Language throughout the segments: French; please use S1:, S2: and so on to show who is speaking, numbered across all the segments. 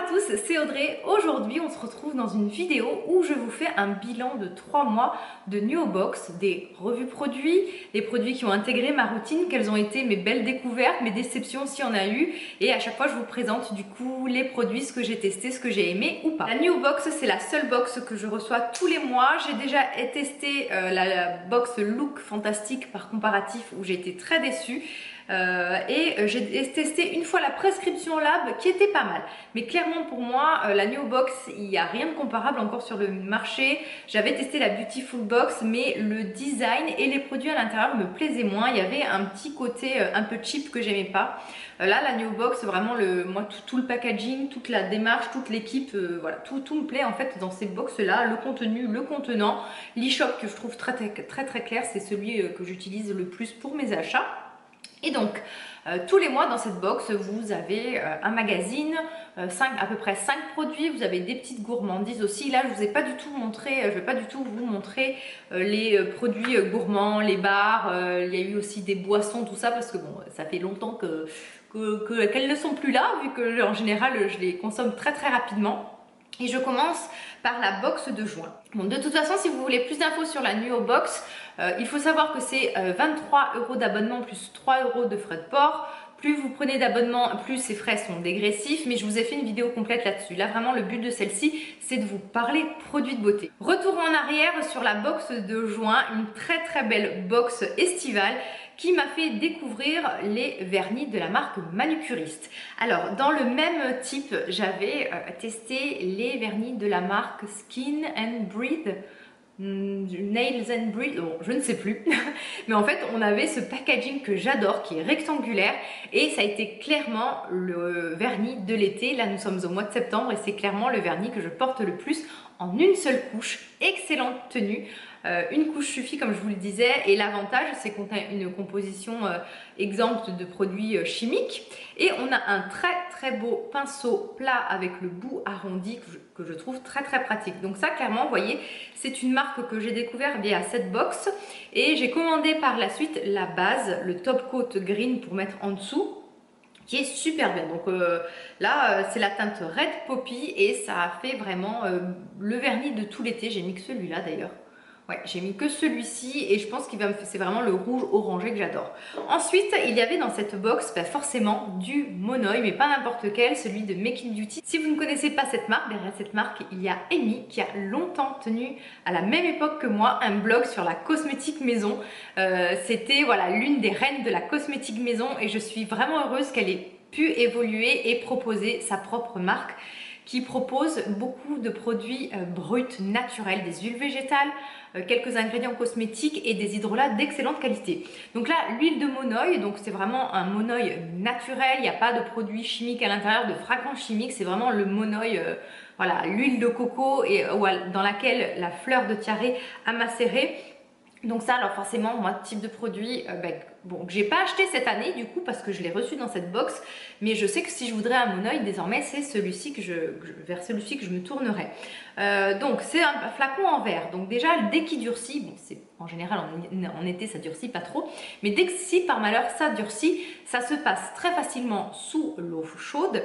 S1: tous, c'est Audrey. Aujourd'hui, on se retrouve dans une vidéo où je vous fais un bilan de 3 mois de Nuobox, des revues produits, les produits qui ont intégré ma routine, quelles ont été mes belles découvertes, mes déceptions s'il y en a eu, et à chaque fois je vous présente du coup les produits, ce que j'ai testé, ce que j'ai aimé ou pas. La Nuobox, c'est la seule box que je reçois tous les mois. J'ai déjà testé la box Look Fantastique par comparatif où j'ai été très déçue. J'ai testé une fois la prescription lab qui était pas mal, mais clairement pour moi la Nuobox, il n'y a rien de comparable encore sur le marché. J'avais testé la Beautiful Box, mais le design et les produits à l'intérieur me plaisaient moins. Il y avait un petit côté un peu cheap que j'aimais pas. Là la Nuobox, vraiment moi tout le packaging, toute la démarche, toute l'équipe, voilà, tout me plaît en fait dans ces box là. Le contenu, le contenant, l'e-shop que je trouve très clair, c'est celui que j'utilise le plus pour mes achats. Et donc, tous les mois dans cette box, vous avez un magazine, à peu près 5 produits, vous avez des petites gourmandises aussi. Là, je vous ai pas du tout montré, je vais pas du tout vous montrer les produits gourmands, les bars, il y a eu aussi des boissons, tout ça, parce que bon, ça fait longtemps qu'elles ne sont plus là, vu que en général, je les consomme très rapidement. Et je commence par la box de juin. Bon, de toute façon, si vous voulez plus d'infos sur la Nuobox, il faut savoir que c'est 23 € d'abonnement plus 3 € de frais de port. Plus vous prenez d'abonnement, plus ces frais sont dégressifs, mais je vous ai fait une vidéo complète là-dessus. Là, vraiment, le but de celle-ci, c'est de vous parler produits de beauté. Retour en arrière sur la box de juin, une très belle box estivale qui m'a fait découvrir les vernis de la marque Manucuriste. Alors, dans le même type, j'avais testé les vernis de la marque Skin and Breed. Nails and Breed, bon, je ne sais plus, mais en fait on avait ce packaging que j'adore qui est rectangulaire et ça a été clairement le vernis de l'été. Là nous sommes au mois de septembre et c'est clairement le vernis que je porte le plus en une seule couche. Excellente tenue. Une couche suffit comme je vous le disais, et l'avantage c'est qu'on a une composition exempte de produits chimiques et on a un très beau pinceau plat avec le bout arrondi que je trouve très pratique. Donc ça clairement vous voyez, c'est une marque que j'ai découvert via cette box et j'ai commandé par la suite la base, le Top Coat Green pour mettre en dessous, qui est super bien. Donc là c'est la teinte Red Poppy et ça a fait vraiment le vernis de tout l'été. J'ai mis que celui-là d'ailleurs. Ouais, j'ai mis que celui-ci et je pense qu'il va me faire, c'est vraiment le rouge orangé que j'adore. Ensuite, il y avait dans cette box forcément du Monoi, mais pas n'importe quel, celui de Making Beauty. Si vous ne connaissez pas cette marque, derrière cette marque, il y a Amy qui a longtemps tenu à la même époque que moi un blog sur la cosmétique maison. C'était voilà l'une des reines de la cosmétique maison et je suis vraiment heureuse qu'elle ait pu évoluer et proposer sa propre marque, qui propose beaucoup de produits bruts, naturels, des huiles végétales, quelques ingrédients cosmétiques et des hydrolats d'excellente qualité. Donc là, l'huile de Monoi, donc c'est vraiment un Monoi naturel, il n'y a pas de produits chimiques à l'intérieur, de fragrances chimiques, c'est vraiment le Monoi, voilà, l'huile de coco et, dans laquelle la fleur de tiare a macéré. Donc ça, alors forcément, moi, type de produit, bon, que j'ai pas acheté cette année du coup parce que je l'ai reçu dans cette box, mais je sais que si je voudrais un Monoi, désormais, c'est celui-ci vers celui-ci que je me tournerai. Donc c'est un flacon en verre. Donc déjà, dès qu'il durcit, bon, c'est en général en été ça durcit pas trop, mais dès que si par malheur ça durcit, ça se passe très facilement sous l'eau chaude.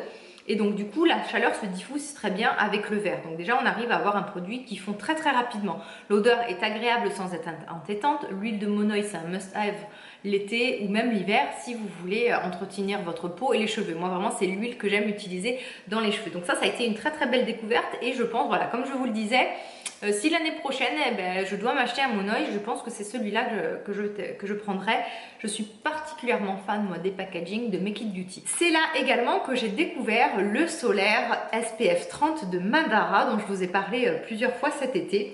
S1: Et donc du coup la chaleur se diffuse très bien avec le verre. Donc déjà on arrive à avoir un produit qui fond très rapidement. L'odeur est agréable sans être entêtante. L'huile de Monoi c'est un must-have l'été ou même l'hiver si vous voulez entretenir votre peau et les cheveux. Moi vraiment c'est l'huile que j'aime utiliser dans les cheveux. Donc ça a été une très belle découverte et je pense, voilà, comme je vous le disais, si l'année prochaine je dois m'acheter un Monoi, je pense que c'est celui-là que je prendrai. Je suis particulièrement fan moi des packaging de Make It Beauty. C'est là également que j'ai découvert le solaire SPF 30 de Mandara dont je vous ai parlé plusieurs fois cet été.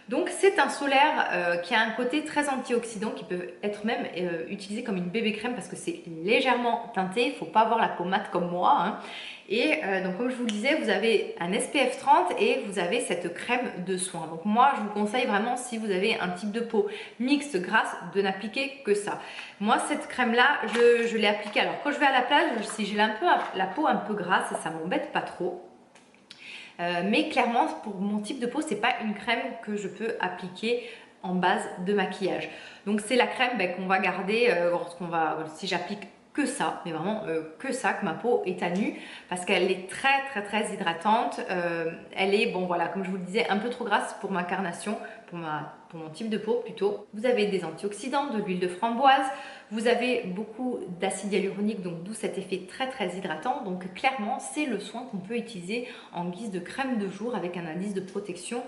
S1: Donc c'est un solaire qui a un côté très antioxydant qui peut être même utilisé comme une bébé crème parce que c'est légèrement teinté, il ne faut pas avoir la peau mate comme moi, hein. Et donc comme je vous le disais, vous avez un SPF 30 et vous avez cette crème de soin. Donc moi je vous conseille vraiment, si vous avez un type de peau mixte grasse, de n'appliquer que ça. Moi cette crème là je l'ai appliquée, alors quand je vais à la plage, si j'ai la peau un peu grasse, ça m'embête pas trop. Mais clairement pour mon type de peau c'est pas une crème que je peux appliquer en base de maquillage. Donc c'est la crème qu'on va garder si j'applique que ça, mais vraiment que ça, que ma peau est à nu, parce qu'elle est très hydratante. Elle est, bon voilà, comme je vous le disais, un peu trop grasse pour ma carnation, pour mon type de peau plutôt. Vous avez des antioxydants, de l'huile de framboise, vous avez beaucoup d'acide hyaluronique, donc d'où cet effet très hydratant. Donc clairement, c'est le soin qu'on peut utiliser en guise de crème de jour avec un indice de protection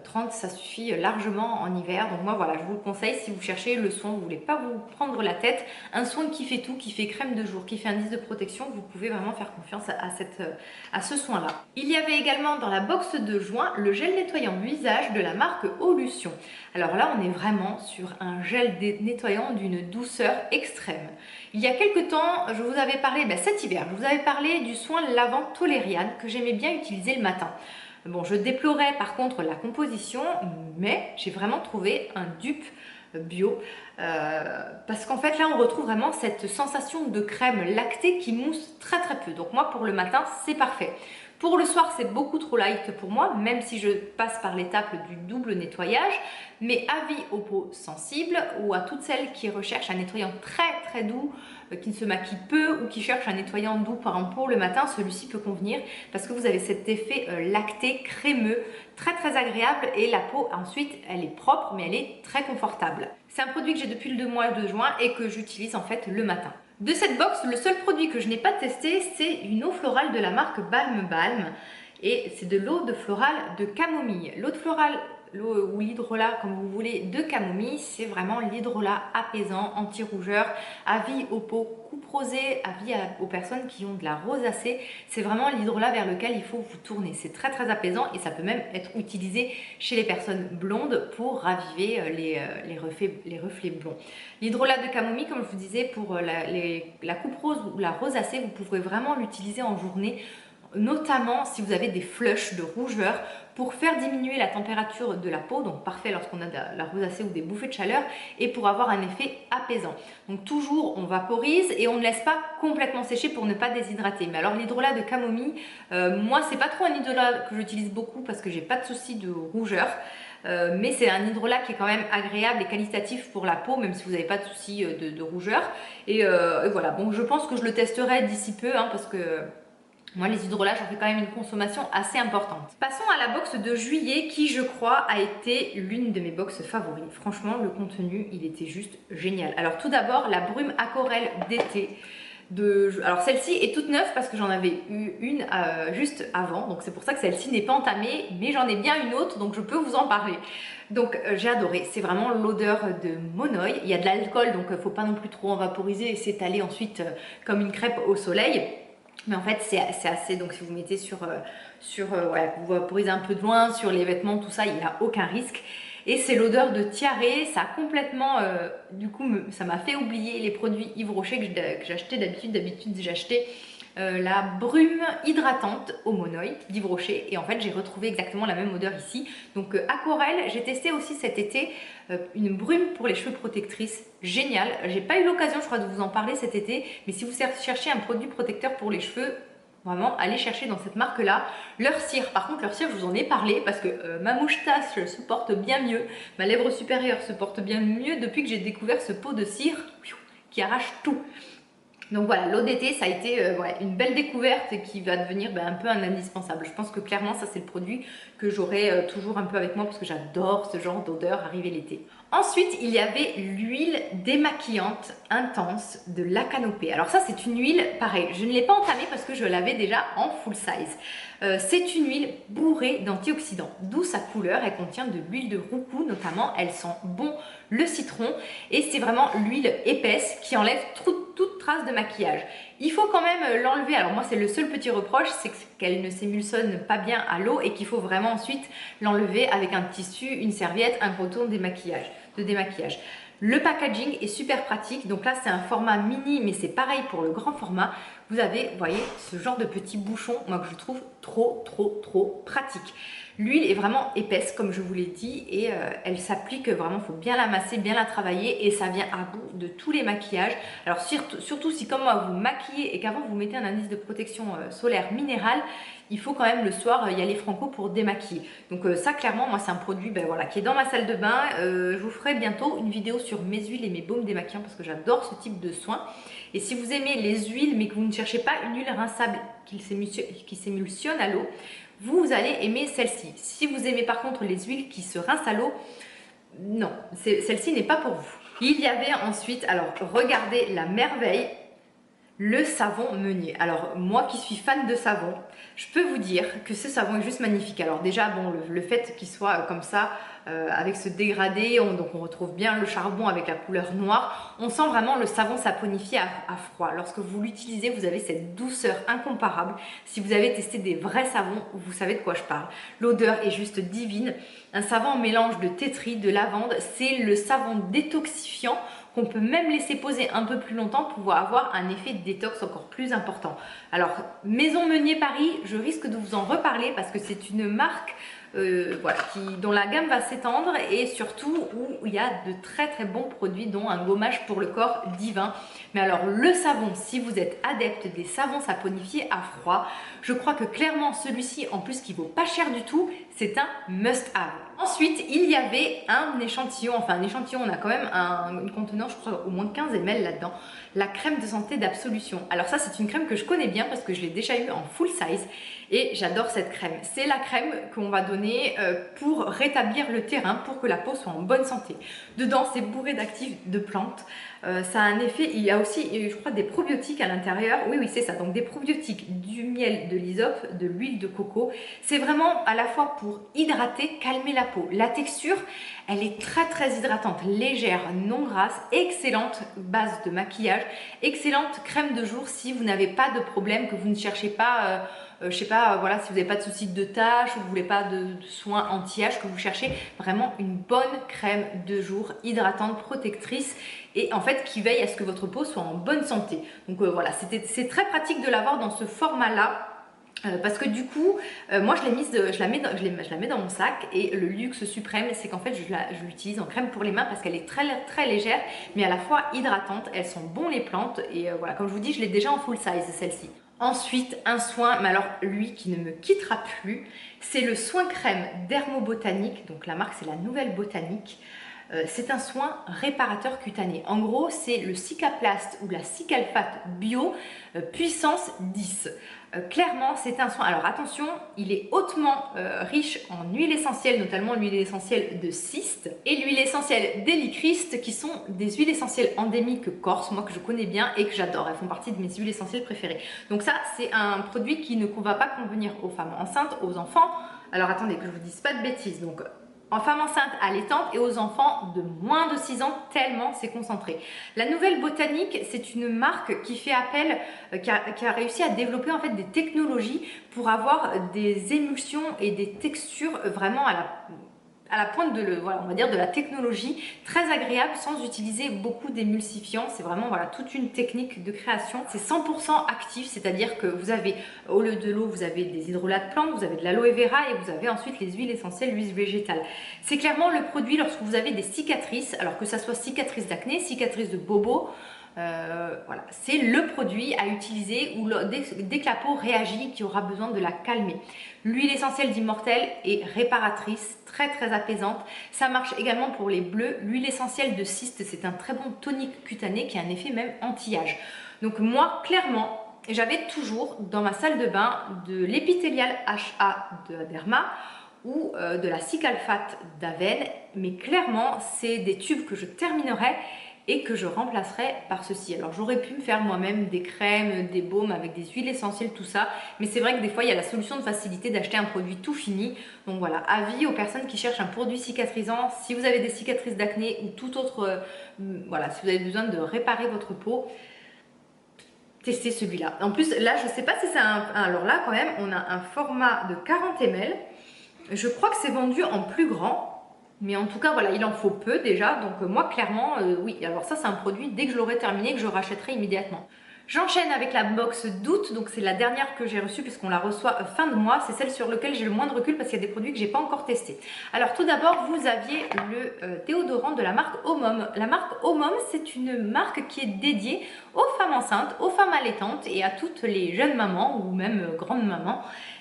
S1: 30, ça suffit largement en hiver. Donc moi voilà, je vous le conseille si vous cherchez le soin, vous ne voulez pas vous prendre la tête, un soin qui fait tout, qui fait crème de jour, qui fait indice de protection, vous pouvez vraiment faire confiance à ce soin là. Il y avait également dans la box de juin le gel nettoyant visage de la marque Olution. Alors là on est vraiment sur un gel nettoyant d'une douceur extrême. Il y a quelques temps, je vous avais parlé, cet hiver, je vous avais parlé du soin lavant Tolériane que j'aimais bien utiliser le matin. Bon, je déplorais par contre la composition, mais j'ai vraiment trouvé un dupe bio parce qu'en fait là on retrouve vraiment cette sensation de crème lactée qui mousse très peu. Donc moi pour le matin c'est parfait. Pour le soir c'est beaucoup trop light pour moi, même si je passe par l'étape du double nettoyage, mais avis aux peaux sensibles ou à toutes celles qui recherchent un nettoyant très doux, qui ne se maquillent peu ou qui cherchent un nettoyant doux pour le matin, celui-ci peut convenir parce que vous avez cet effet lacté, crémeux, très agréable et la peau ensuite elle est propre mais elle est très confortable. C'est un produit que j'ai depuis le mois de juin et que j'utilise en fait le matin. De cette box, le seul produit que je n'ai pas testé, c'est une eau florale de la marque Balm Balm et c'est de l'eau de florale de camomille. L'eau de florale, l'eau ou l'hydrolat comme vous voulez de camomille, c'est vraiment l'hydrolat apaisant, anti-rougeur, avis aux peaux couperosées, avis aux personnes qui ont de la rosacée. C'est vraiment l'hydrolat vers lequel il faut vous tourner. C'est très apaisant et ça peut même être utilisé chez les personnes blondes pour raviver les reflets blonds. L'hydrolat de camomille, comme je vous disais, pour la coupe rose ou la rosacée, vous pourrez vraiment l'utiliser en journée, notamment si vous avez des flushs de rougeur pour faire diminuer la température de la peau, donc parfait lorsqu'on a de la rosacée ou des bouffées de chaleur et pour avoir un effet apaisant. Donc toujours on vaporise et on ne laisse pas complètement sécher pour ne pas déshydrater. Mais alors l'hydrolat de camomille, moi c'est pas trop un hydrolat que j'utilise beaucoup parce que j'ai pas de souci de rougeur. Mais c'est un hydrolat qui est quand même agréable et qualitatif pour la peau, même si vous n'avez pas de souci de rougeur. Et voilà, bon je pense que je le testerai d'ici peu parce que moi les hydrolats j'en fais quand même une consommation assez importante. Passons à la box de juillet qui je crois a été l'une de mes box favoris. Franchement le contenu il était juste génial. Alors tout d'abord la brume aquarelle d'été. Alors celle-ci est toute neuve parce que j'en avais eu une juste avant, donc c'est pour ça que celle-ci n'est pas entamée, mais j'en ai bien une autre donc je peux vous en parler. Donc j'ai adoré, c'est vraiment l'odeur de Monoï. Il y a de l'alcool donc il ne faut pas non plus trop en vaporiser et s'étaler ensuite comme une crêpe au soleil. Mais en fait c'est assez, donc si vous mettez voilà, vous vaporisez un peu de loin sur les vêtements, tout ça, il n'y a aucun risque. Et c'est l'odeur de tiare, ça a complètement, du coup, ça m'a fait oublier les produits Yves Rocher que j'achetais d'habitude. D'habitude, j'achetais la brume hydratante au Monoï d'Yves Rocher. Et en fait, j'ai retrouvé exactement la même odeur ici. Donc, aquarelle, j'ai testé aussi cet été une brume pour les cheveux protectrice. Génial. J'ai pas eu l'occasion, je crois, de vous en parler cet été. Mais si vous cherchez un produit protecteur pour les cheveux, vraiment, allez chercher dans cette marque-là. Leur cire, par contre, leur cire, je vous en ai parlé parce que ma moustache se porte bien mieux, ma lèvre supérieure se porte bien mieux depuis que j'ai découvert ce pot de cire qui arrache tout. Donc voilà, l'eau d'été, ça a été une belle découverte et qui va devenir un peu un indispensable. Je pense que clairement, ça c'est le produit que j'aurai toujours un peu avec moi parce que j'adore ce genre d'odeur arrivé l'été. Ensuite, il y avait l'huile démaquillante intense de La Canopée. Alors ça, c'est une huile, pareil, je ne l'ai pas entamée parce que je l'avais déjà en full size. C'est une huile bourrée d'antioxydants, d'où sa couleur. Elle contient de l'huile de roucou notamment, elle sent bon le citron et c'est vraiment l'huile épaisse qui enlève toute trace de maquillage. Il faut quand même l'enlever. Alors moi c'est le seul petit reproche, c'est qu'elle ne s'émulsionne pas bien à l'eau et qu'il faut vraiment ensuite l'enlever avec un tissu, une serviette, un coton de démaquillage. Le packaging est super pratique, donc là c'est un format mini mais c'est pareil pour le grand format. Vous avez, vous voyez, ce genre de petit bouchon, moi que je trouve trop pratique. L'huile est vraiment épaisse comme je vous l'ai dit et elle s'applique vraiment, il faut bien la masser, bien la travailler et ça vient à bout de tous les maquillages. Alors surtout si comme moi vous maquillez et qu'avant vous mettez un indice de protection solaire minérale, il faut quand même le soir y aller franco pour démaquiller. Donc ça clairement moi c'est un produit voilà, qui est dans ma salle de bain. Je vous ferai bientôt une vidéo sur mes huiles et mes baumes démaquillants parce que j'adore ce type de soins. Et si vous aimez les huiles mais que vous ne cherchez pas une huile rinçable qui s'émulsionne à l'eau, vous allez aimer celle-ci. Si vous aimez par contre les huiles qui se rincent à l'eau, non, celle-ci n'est pas pour vous. Il y avait ensuite, alors regardez la merveille, le savon Meunier. Alors moi qui suis fan de savon, je peux vous dire que ce savon est juste magnifique. Alors déjà bon le fait qu'il soit comme ça avec ce dégradé, donc on retrouve bien le charbon avec la couleur noire. On sent vraiment le savon saponifié à froid. Lorsque vous l'utilisez, vous avez cette douceur incomparable. Si vous avez testé des vrais savons, vous savez de quoi je parle. L'odeur est juste divine. Un savon mélange de thé tri, de lavande. C'est le savon détoxifiant qu'on peut même laisser poser un peu plus longtemps pour avoir un effet de détox encore plus important. Alors, Maison Meunier Paris, je risque de vous en reparler parce que c'est une marque voilà, dont la gamme va s'étendre et surtout où il y a de très bons produits dont un gommage pour le corps divin. Mais alors le savon, si vous êtes adepte des savons saponifiés à froid, je crois que clairement celui-ci en plus qui vaut pas cher du tout, c'est un must-have. Ensuite, il y avait un échantillon, on a quand même une contenance, je crois au moins 15 ml là-dedans, la crème de santé d'Absolution. Alors ça, c'est une crème que je connais bien parce que je l'ai déjà eu en full size et j'adore cette crème. C'est la crème qu'on va donner pour rétablir le terrain, pour que la peau soit en bonne santé. Dedans, c'est bourré d'actifs de plantes. Ça a un effet, il y a aussi, je crois, des probiotiques à l'intérieur. Oui, c'est ça. Donc des probiotiques, du miel, de l'hysope, de l'huile de coco. C'est vraiment à la fois pour hydrater, calmer la peau. La texture, elle est très hydratante, légère, non grasse, excellente base de maquillage, excellente crème de jour si vous n'avez pas de problème, que vous ne cherchez pas... je sais pas, voilà, si vous n'avez pas de soucis de taches ou vous voulez pas de soins anti-âge, que vous cherchez vraiment une bonne crème de jour hydratante, protectrice et en fait qui veille à ce que votre peau soit en bonne santé. Donc voilà, c'est très pratique de l'avoir dans ce format-là. Parce que du coup, moi je la mets dans mon sac et le luxe suprême, c'est qu'en fait je l'utilise en crème pour les mains parce qu'elle est très légère, mais à la fois hydratante. Elles sont bonnes les plantes et voilà, comme je vous dis, je l'ai déjà en full size celle-ci. Ensuite, un soin, mais alors lui qui ne me quittera plus, c'est le soin crème Dermobotanique. Donc la marque c'est la Nouvelle Botanique. C'est un soin réparateur cutané. En gros, c'est le Cicaplast ou la Cicalfate Bio puissance 10. Clairement, c'est un soin. Alors attention, il est hautement riche en huile essentielle, notamment l'huile essentielle de cyste et l'huile essentielle d'hélichrystes, qui sont des huiles essentielles endémiques corse, moi que je connais bien et que j'adore. Elles font partie de mes huiles essentielles préférées. Donc ça, c'est un produit qui ne va pas convenir aux femmes enceintes, aux enfants. Alors attendez que je vous dise pas de bêtises. Donc en femme enceinte, allaitante et aux enfants de moins de 6 ans, tellement c'est concentré. La Nouvelle Botanique, c'est une marque qui fait appel, qui a réussi à développer en fait des technologies pour avoir des émulsions et des textures vraiment à la pointe voilà, on va dire de la technologie, très agréable sans utiliser beaucoup d'émulsifiants. C'est vraiment voilà, toute une technique de création. C'est 100% actif, c'est-à-dire que vous avez, au lieu de l'eau, vous avez des hydrolats de plantes, vous avez de l'aloe vera et vous avez ensuite les huiles essentielles, l'huile végétale. C'est clairement le produit lorsque vous avez des cicatrices, alors que ça soit cicatrices d'acné, cicatrices de bobo, voilà, c'est le produit à utiliser ou dès que la peau réagit, qui aura besoin de la calmer. L'huile essentielle d'Immortelle est réparatrice, très apaisante. Ça marche également pour les bleus. L'huile essentielle de cyste, c'est un très bon tonique cutané qui a un effet même anti-âge. Donc moi, clairement, j'avais toujours dans ma salle de bain de l'épithélial HA de Derma ou de la Cicalfate d'Aven, mais clairement, c'est des tubes que je terminerai et que je remplacerai par ceci. Alors j'aurais pu me faire moi-même des crèmes, des baumes avec des huiles essentielles, tout ça, mais c'est vrai que des fois il y a la solution de facilité d'acheter un produit tout fini. Donc voilà, avis aux personnes qui cherchent un produit cicatrisant, si vous avez des cicatrices d'acné ou tout autre, voilà, si vous avez besoin de réparer votre peau, testez celui-là. En plus là, je sais pas si c'est alors là quand même, on a un format de 40 ml, je crois que c'est vendu en plus grand. Mais en tout cas, voilà, il en faut peu déjà. Donc moi, clairement, oui. Alors ça, c'est un produit, dès que je l'aurai terminé, que je rachèterai immédiatement. J'enchaîne avec la box d'août, donc c'est la dernière que j'ai reçue puisqu'on la reçoit fin de mois. C'est celle sur laquelle j'ai le moins de recul parce qu'il y a des produits que j'ai pas encore testés. Alors tout d'abord, vous aviez le déodorant de la marque Omom. La marque Omom, c'est une marque qui est dédiée aux femmes enceintes, aux femmes allaitantes et à toutes les jeunes mamans ou même grandes mamans.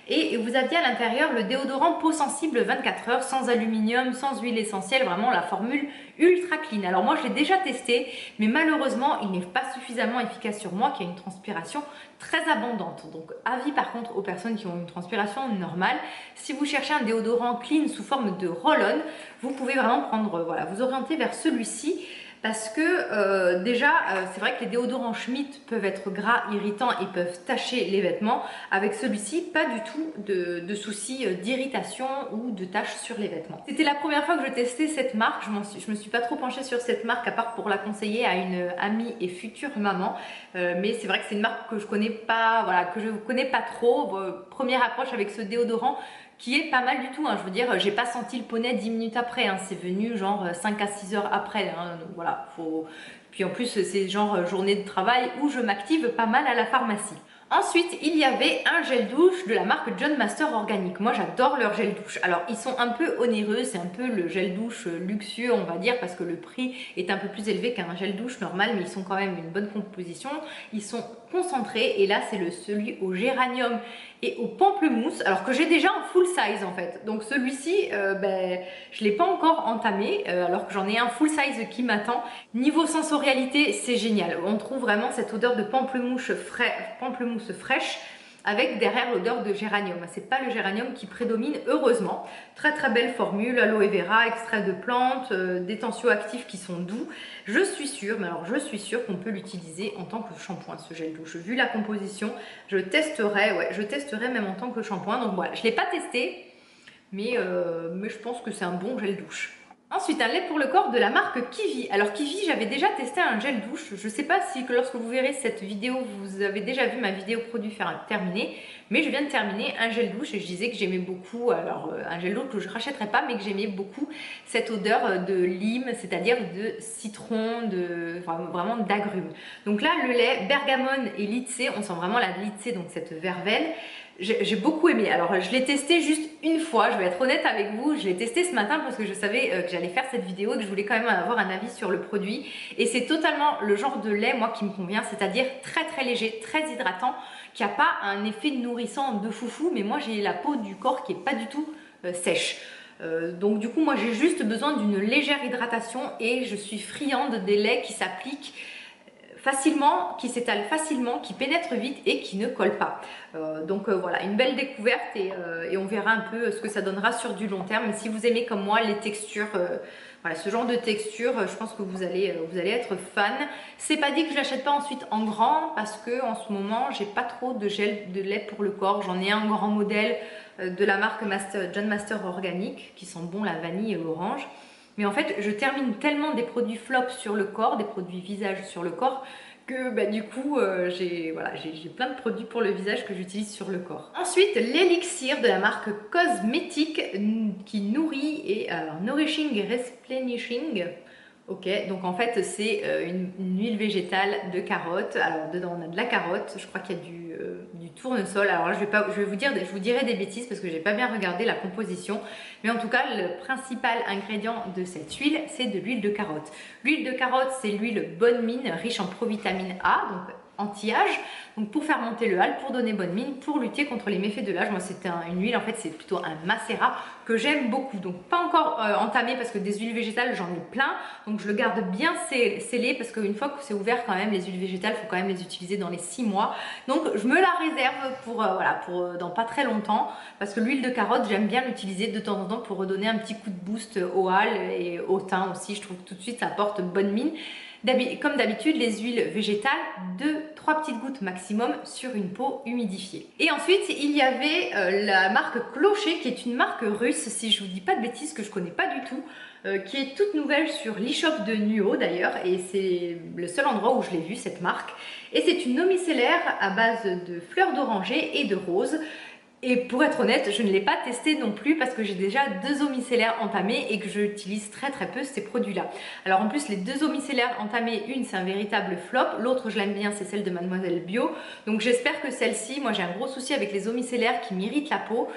S1: Et vous aviez à l'intérieur le déodorant peau sensible 24 heures, sans aluminium, sans huile essentielle, vraiment la formule ultra clean. Alors moi je l'ai déjà testé, mais malheureusement il n'est pas suffisamment efficace sur moi qui a une transpiration très abondante. Donc avis par contre aux personnes qui ont une transpiration normale, si vous cherchez un déodorant clean sous forme de roll-on, vous pouvez vraiment prendre, voilà, vous orienter vers celui-ci. Parce que déjà, c'est vrai que les déodorants Schmitt peuvent être gras, irritants et peuvent tacher les vêtements. Avec celui-ci, pas du tout de soucis d'irritation ou de taches sur les vêtements. C'était la première fois que je testais cette marque. Je me suis pas trop penchée sur cette marque à part pour la conseiller à une amie et future maman. Mais c'est vrai que c'est une marque que je connais pas, voilà, que je connais pas trop. Première approche avec ce déodorant qui est pas mal du tout, hein. Je veux dire, j'ai pas senti le poney 10 minutes après, hein. C'est venu genre 5 à 6 heures après, hein. Donc voilà, puis en plus c'est genre journée de travail où je m'active pas mal à la pharmacie. Ensuite, il y avait un gel douche de la marque John Master Organic. Moi, j'adore leur gel douche. Alors, ils sont un peu onéreux, c'est un peu le gel douche luxueux, on va dire, parce que le prix est un peu plus élevé qu'un gel douche normal, mais ils sont quand même une bonne composition. Ils sont concentrés, et là, c'est celui au géranium et au pamplemousse, alors que j'ai déjà un full size en fait. Donc celui-ci, je ne l'ai pas encore entamé, alors que j'en ai un full size qui m'attend. Niveau sensorialité, c'est génial. On trouve vraiment cette odeur de pamplemousse fraîche avec derrière l'odeur de géranium. C'est pas le géranium qui prédomine, heureusement. Très très belle formule, aloe vera, extrait de plantes, des tensioactifs qui sont doux. Je suis sûre, mais alors je suis sûre qu'on peut l'utiliser en tant que shampoing, ce gel douche. Vu la composition, je testerai même en tant que shampoing. Donc voilà, je l'ai pas testé, mais je pense que c'est un bon gel douche. Ensuite, un lait pour le corps de la marque Kiwi. Alors Kiwi, j'avais déjà testé un gel douche. Je ne sais pas si lorsque vous verrez cette vidéo, vous avez déjà vu ma vidéo produit terminée. Mais je viens de terminer un gel douche et je disais que j'aimais beaucoup, alors un gel douche que je ne rachèterai pas, mais que j'aimais beaucoup cette odeur de lime, c'est-à-dire de citron, vraiment d'agrumes. Donc là, le lait bergamone et litsé, on sent vraiment la litsé, donc cette verveine. J'ai beaucoup aimé. Alors je l'ai testé juste une fois, je vais être honnête avec vous, je l'ai testé ce matin parce que je savais que j'allais faire cette vidéo, que je voulais quand même avoir un avis sur le produit. Et c'est totalement le genre de lait, moi, qui me convient, c'est-à-dire très très léger, très hydratant, qui n'a pas un effet nourrissant de foufou, mais moi j'ai la peau du corps qui n'est pas du tout sèche. Donc du coup, moi j'ai juste besoin d'une légère hydratation et je suis friande des laits qui s'appliquent facilement, qui s'étale facilement, qui pénètre vite et qui ne colle pas. Voilà, une belle découverte et on verra un peu ce que ça donnera sur du long terme. Mais si vous aimez comme moi les textures, voilà, ce genre de texture, je pense que vous allez être fan. C'est pas dit que je l'achète pas ensuite en grand parce que en ce moment j'ai pas trop de gel de lait pour le corps. J'en ai un grand modèle de la marque John Master Organic qui sent bon la vanille et l'orange. Mais en fait, je termine tellement des produits flop sur le corps, des produits visage sur le corps, que du coup, j'ai plein de produits pour le visage que j'utilise sur le corps. Ensuite, l'élixir de la marque Cosmétique qui nourrit et nourishing et replenishing. Ok, donc en fait c'est une huile végétale de carotte. Alors dedans on a de la carotte, je crois qu'il y a du tournesol. Alors là je vous dirai des bêtises parce que j'ai pas bien regardé la composition. Mais en tout cas le principal ingrédient de cette huile c'est de l'huile de carotte. L'huile de carotte c'est l'huile bonne mine riche en provitamine A, donc anti-âge, donc pour faire monter le hâle, pour donner bonne mine, pour lutter contre les méfaits de l'âge. Moi c'est une huile, en fait c'est plutôt un macérat que j'aime beaucoup, donc pas encore entamé parce que des huiles végétales j'en ai plein, donc je le garde bien scellé parce qu'une fois que c'est ouvert quand même les huiles végétales, il faut quand même les utiliser dans les 6 mois, donc je me la réserve pour dans pas très longtemps parce que l'huile de carotte j'aime bien l'utiliser de temps en temps pour redonner un petit coup de boost au hâle et au teint aussi. Je trouve que tout de suite ça apporte bonne mine. Comme d'habitude, les huiles végétales, 2-3 petites gouttes maximum sur une peau humidifiée. Et ensuite, il y avait la marque Clocher, qui est une marque russe, si je vous dis pas de bêtises, que je connais pas du tout, qui est toute nouvelle sur l'e-shop de Nuo d'ailleurs, et c'est le seul endroit où je l'ai vue, cette marque. Et c'est une eau micellaire à base de fleurs d'oranger et de rose. Et pour être honnête, je ne l'ai pas testé non plus parce que j'ai déjà 2 eaux micellaires entamées et que j'utilise très peu ces produits-là. Alors en plus, les 2 eaux micellaires entamées, une c'est un véritable flop, l'autre je l'aime bien, c'est celle de Mademoiselle Bio. Donc j'espère que celle-ci, moi j'ai un gros souci avec les eaux micellaires qui m'irritent la peau.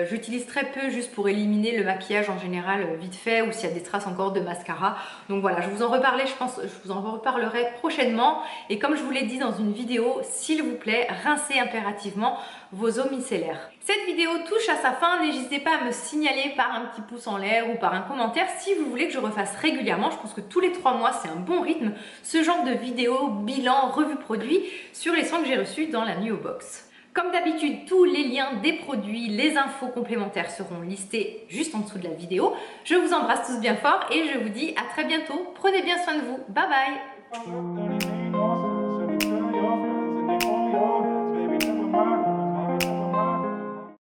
S1: J'utilise très peu juste pour éliminer le maquillage en général vite fait ou s'il y a des traces encore de mascara. Donc voilà, je vous en reparlerai, je pense, je vous en reparlerai prochainement. Et comme je vous l'ai dit dans une vidéo, s'il vous plaît, rincez impérativement vos eaux micellaires. Cette vidéo touche à sa fin, n'hésitez pas à me signaler par un petit pouce en l'air ou par un commentaire si vous voulez que je refasse régulièrement. Je pense que tous les 3 mois c'est un bon rythme, ce genre de vidéo, bilan, revue produit sur les soins que j'ai reçus dans la Nuo Box. Comme d'habitude, tous les liens des produits, les infos complémentaires seront listés juste en dessous de la vidéo. Je vous embrasse tous bien fort et je vous dis à très bientôt. Prenez bien soin de vous. Bye bye.